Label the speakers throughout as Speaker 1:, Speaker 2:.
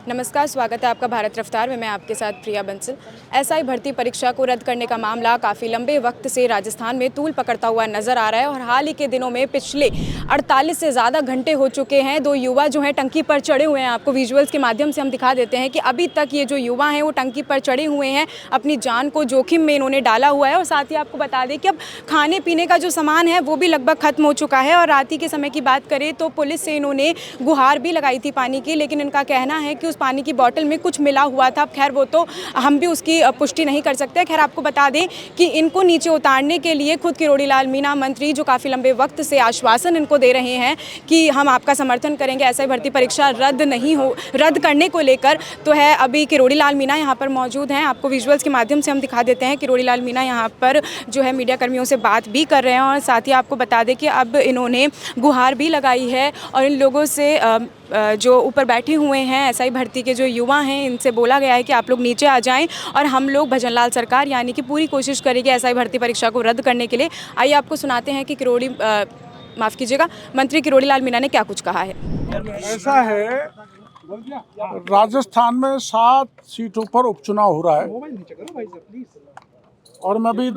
Speaker 1: नमस्कार, स्वागत है आपका भारत रफ्तार में। मैं आपके साथ प्रिया बंसल। एसआई भर्ती परीक्षा को रद्द करने का मामला काफ़ी लंबे वक्त से राजस्थान में तूल पकड़ता हुआ नजर आ रहा है और हाल ही के दिनों में पिछले 48 से ज़्यादा घंटे हो चुके हैं। दो युवा जो हैं टंकी पर चढ़े हुए हैं। आपको विजुअल्स के माध्यम से हम दिखा देते हैं कि अभी तक ये जो युवा हैं वो टंकी पर चढ़े हुए हैं, अपनी जान को जोखिम में इन्होंने डाला हुआ है। और साथ ही आपको बता दें कि अब खाने पीने का जो सामान है वो भी लगभग खत्म हो चुका है। और रात के समय की बात करें तो पुलिस से इन्होंने गुहार भी लगाई थी पानी की, लेकिन इनका कहना है कि उस पानी की बोतल में कुछ मिला हुआ था। खैर वो तो हम भी उसकी पुष्टि नहीं कर सकते। खैर आपको बता दें कि इनको नीचे उतारने के लिए खुद किरोड़ी लाल मीणा मंत्री जो काफ़ी लंबे वक्त से आश्वासन इनको दे रहे हैं कि हम आपका समर्थन करेंगे, एसआई भर्ती परीक्षा रद्द करने को लेकर, तो है अभी किरोड़ी लाल मीणा यहाँ पर मौजूद हैं। आपको विजुअल्स के माध्यम से हम दिखा देते हैं। किरोड़ी लाल मीणा यहाँ पर जो है मीडिया कर्मियों से बात भी कर रहे हैं और साथ ही आपको बता दें कि अब इन्होंने गुहार भी लगाई है और इन लोगों से जो ऊपर बैठे हुए हैं एसआई भर्ती के जो युवा हैं इनसे बोला गया है कि आप लोग नीचे आ जाएं और हम लोग भजनलाल सरकार यानी कि पूरी कोशिश करेंगे एसआई भर्ती परीक्षा को रद्द करने के लिए। आइए आपको सुनाते हैं कि मंत्री किरोड़ी लाल मीणा ने क्या कुछ कहा है।
Speaker 2: ऐसा है, राजस्थान में 7 सीटों पर उपचुनाव हो रहा है और मैं भी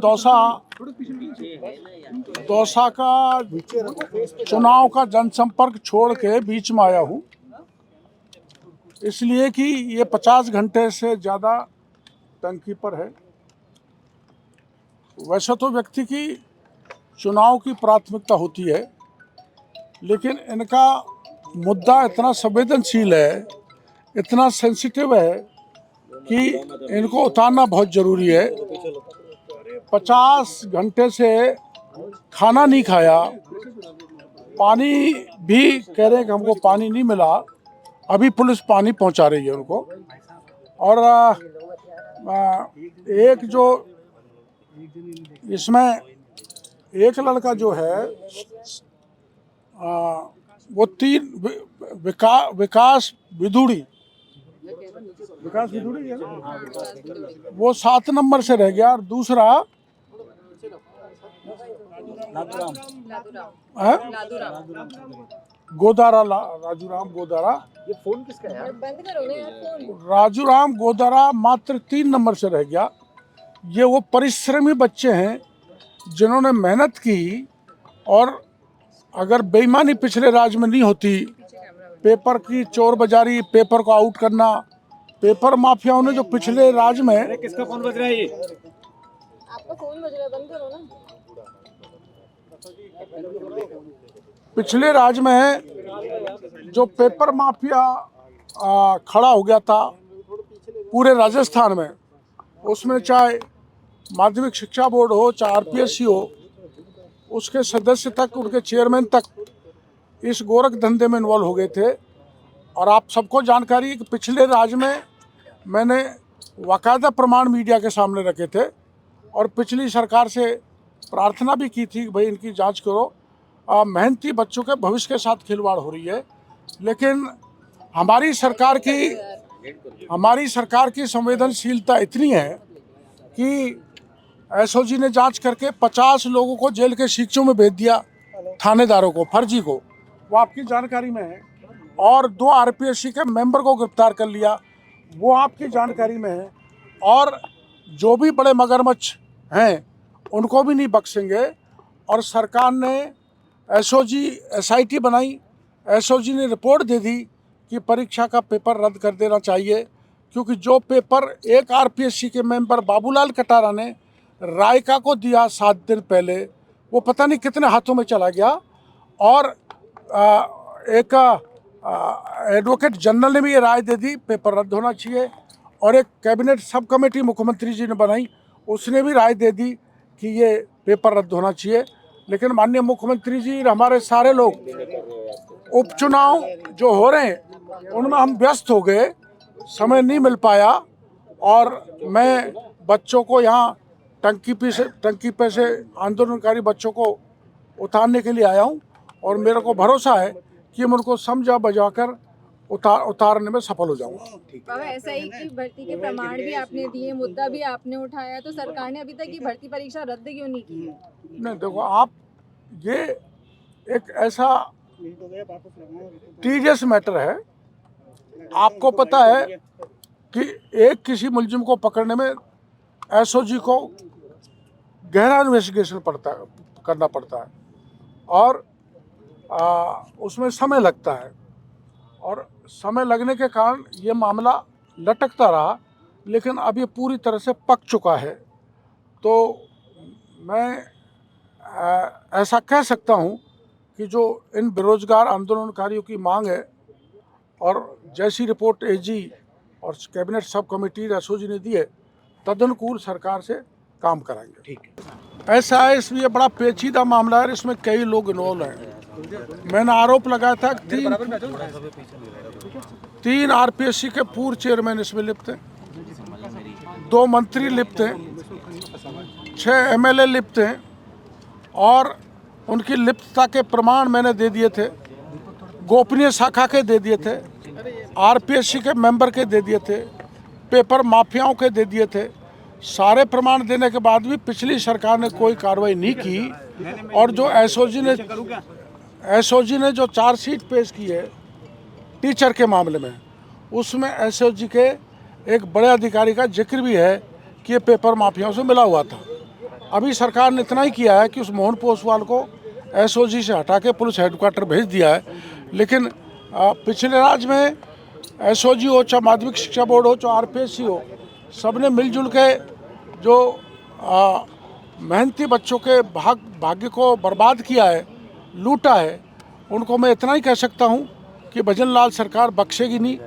Speaker 2: दौसा का चुनाव का जनसंपर्क छोड़ के बीच में आया हूँ, इसलिए कि ये 50 घंटे से ज़्यादा टंकी पर है। वैसे तो व्यक्ति की चुनाव की प्राथमिकता होती है, लेकिन इनका मुद्दा इतना संवेदनशील है, इतना सेंसिटिव है कि इनको उतारना बहुत ज़रूरी है। 50 घंटे से खाना नहीं खाया, पानी भी कह रहे हैं कि हमको पानी नहीं मिला। अभी पुलिस पानी पहुंचा रही है उनको। और एक जो इसमें एक लड़का जो है वो विकास विधुड़ी है ना, वो 7 नंबर से रह गया। और दूसरा राजूराम गोदारा। ये फोन किसका है? बंद करो ना यार फोन। राजूराम गोदारा मात्र 3 नंबर से रह गया। ये वो परिश्रमी बच्चे हैं जिन्होंने मेहनत की, और अगर बेईमानी पिछले राज में नहीं होती, पेपर की चोर बाजारी, पेपर को आउट करना, पेपर माफियाओं ने जो पिछले राज में
Speaker 3: किसका फोन बज रहा है? ये
Speaker 1: आपका फोन बज रहा है, बंद करो ना।
Speaker 2: पिछले राज में जो पेपर माफिया खड़ा हो गया था पूरे राजस्थान में, उसमें चाहे माध्यमिक शिक्षा बोर्ड हो, चाहे आरपीएससी हो, उसके सदस्य तक, उनके चेयरमैन तक इस गोरख धंधे में इन्वॉल्व हो गए थे। और आप सबको जानकारी है कि पिछले राज में मैंने बाकायदा प्रमाण मीडिया के सामने रखे थे और पिछली सरकार से प्रार्थना भी की थी कि भाई इनकी जांच करो। मेहनती बच्चों के भविष्य के साथ खिलवाड़ हो रही है। लेकिन हमारी सरकार की संवेदनशीलता इतनी है कि एसओजी ने जांच करके 50 लोगों को जेल के शिक्षों में भेज दिया, थानेदारों को, फर्जी को, वो आपकी जानकारी में है। और 2 आरपीएससी के मेंबर को गिरफ्तार कर लिया, वो आपकी जानकारी में है। और जो भी बड़े मगरमच्छ हैं उनको भी नहीं बख्शेंगे। और सरकार ने एसआईटी बनाई, एसओजी ने रिपोर्ट दे दी कि परीक्षा का पेपर रद्द कर देना चाहिए, क्योंकि जो पेपर एक आरपीएससी के मेंबर बाबूलाल कटारा ने रायका को दिया 7 दिन पहले, वो पता नहीं कितने हाथों में चला गया। और एक एडवोकेट जनरल ने भी ये राय दे दी पेपर रद्द होना चाहिए। और एक कैबिनेट सब कमेटी मुख्यमंत्री जी ने बनाई, उसने भी राय दे दी कि ये पेपर रद्द होना चाहिए। लेकिन माननीय मुख्यमंत्री जी, हमारे सारे लोग, उपचुनाव जो हो रहे हैं उनमें हम व्यस्त हो गए, समय नहीं मिल पाया। और मैं बच्चों को यहाँ टंकी पे से आंदोलनकारी बच्चों को उतारने के लिए आया हूँ और मेरे को भरोसा है कि मैं उनको समझा बजाकर उतारने में सफल हो जाऊंगा।
Speaker 4: बाबा, एसआई की भर्ती के प्रमाण भी आपने दिए, मुद्दा भी आपने उठाया, तो सरकार ने अभी तक ये भर्ती परीक्षा रद्द क्यों नहीं की?
Speaker 2: नहीं, देखो आप, ये एक ऐसा टीडियस मैटर है आपको पता है कि एक किसी मुलजिम को पकड़ने में एसओजी को गहरा इन्वेस्टिगेशन करना पड़ता है और उसमें समय लगता है, और समय लगने के कारण ये मामला लटकता रहा, लेकिन अब ये पूरी तरह से पक चुका है। तो मैं ऐसा कह सकता हूँ कि जो इन बेरोजगार आंदोलनकारियों की मांग है और जैसी रिपोर्ट एजी और कैबिनेट सब कमेटी एसओजी ने दी है, तदनुकूल सरकार से काम कराएंगे। ठीक है। ऐसा है, इसलिए बड़ा पेचीदा मामला है, इसमें कई लोग इन्वॉल्व हैं। मैंने आरोप लगाया था तीन आरपीएससी के पूर्व चेयरमैन इसमें लिप्त हैं, 2 मंत्री लिप्त हैं, 6 एमएलए लिप्त हैं और उनकी लिप्तता के प्रमाण मैंने दे दिए थे, गोपनीय शाखा के दे दिए थे, आरपीएससी के मेंबर के दे दिए थे, पेपर माफियाओं के दे दिए थे। सारे प्रमाण देने के बाद भी पिछली सरकार ने कोई कार्रवाई नहीं की। और जो एसओजी ने जो चार्जशीट पेश की है टीचर के मामले में, उसमें एसओजी के एक बड़े अधिकारी का जिक्र भी है कि ये पेपर माफियाओं से मिला हुआ था। अभी सरकार ने इतना ही किया है कि उस मोहन पोसवाल को एसओजी से हटा के पुलिस हेडक्वार्टर भेज दिया है, लेकिन पिछले राज्य में एसओजी हो, चाहे माध्यमिक शिक्षा बोर्ड हो, चाहे आरपीएससी हो, सबने मिलजुल के जो मेहनती बच्चों के भाग्य को बर्बाद किया है, लूटा है, उनको मैं इतना ही कह सकता हूं कि भजन लाल सरकार बख्शेगी नहीं,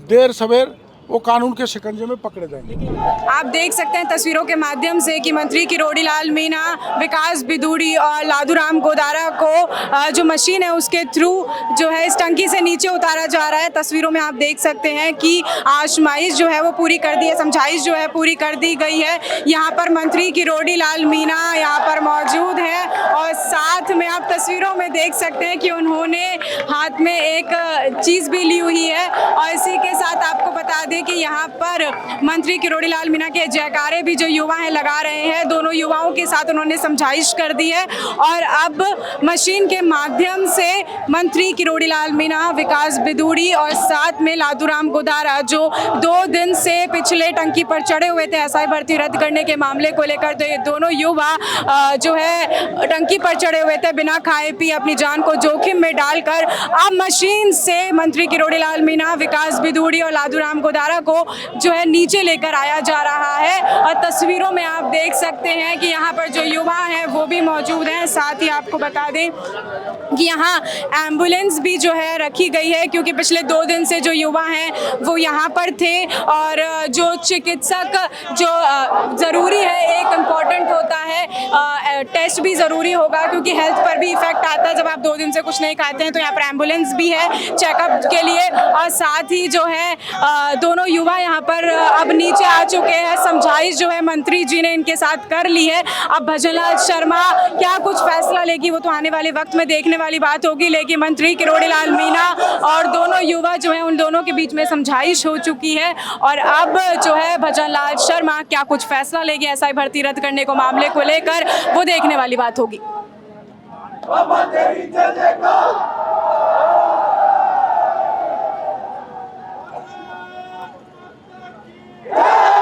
Speaker 2: देर सवेर वो कानून के शिकंजे में पकड़े जाएंगे।
Speaker 1: आप देख सकते हैं तस्वीरों के माध्यम से कि मंत्री किरोड़ी लाल मीणा, विकास बिदूड़ी और लादूराम गोदारा को जो मशीन है उसके थ्रू जो है इस टंकी से नीचे उतारा जा रहा है। तस्वीरों में आप देख सकते हैं कि आजमाइश जो है वो पूरी कर दी है, समझाइश जो है पूरी कर दी गई है। यहाँ पर मंत्री किरोड़ी लाल मीणा यहाँ पर मौजूद है और साथ में आप तस्वीरों में देख सकते हैं कि उन्होंने हाथ में एक चीज़ भी ली हुई है। और इसी के साथ आपको बता दें कि यहाँ पर मंत्री किरोड़ी लाल मीणा के जयकारे भी जो युवा हैं लगा रहे हैं। दोनों युवाओं के साथ उन्होंने समझाइश कर दी है और अब मशीन के माध्यम से मंत्री किरोड़ी लाल मीणा, विकास बिदूड़ी और साथ में लादूराम गोदारा जो 2 दिन से पिछले टंकी पर चढ़े हुए थे एसआई भर्ती रद्द करने के मामले को लेकर, तो ये दोनों युवा जो है टंकी पर चढ़े हुए थे बिना खाए पिए अपनी जान को जोखिम में डालकर अब मशीन से मंत्री किरोड़ी लाल मीणा, विकास बिदूड़ी और लादूराम गोदारा को जो है नीचे लेकर आया जा रहा है। और तस्वीरों में आप देख सकते हैं कि यहाँ पर जो युवा हैं वो भी मौजूद हैं। साथ ही आपको बता दें कि यहाँ एम्बुलेंस भी जो है रखी गई है, क्योंकि पिछले 2 दिन से जो युवा हैं वो यहाँ पर थे और जो चिकित्सक जो ज़रूरी है, एक इम्पॉर्टेंट होता है टेस्ट भी ज़रूरी होगा क्योंकि हेल्थ पर भी इफेक्ट आता है जब आप 2 दिन से कुछ नहीं खाते हैं। तो यहाँ पर एम्बुलेंस भी है चेकअप के लिए और साथ ही जो है दोनों युवा यहाँ पर अब नीचे आ चुके हैं। समझाइश जो है मंत्री जी ने इनके साथ कर ली है। अब भजनलाल शर्मा क्या कुछ फैसला लेगी वो तो आने वाले वक्त में देखने वाली बात होगी, लेकिन मंत्री किरोड़ी लाल मीणा और दोनों युवा जो है उन दोनों के बीच में समझाइश हो चुकी है और अब जो है भजनलाल शर्मा क्या कुछ फैसला लेगी एसआई भर्ती रद्द करने को मामले को लेकर वो देखने वाली बात होगी।
Speaker 3: Yeah!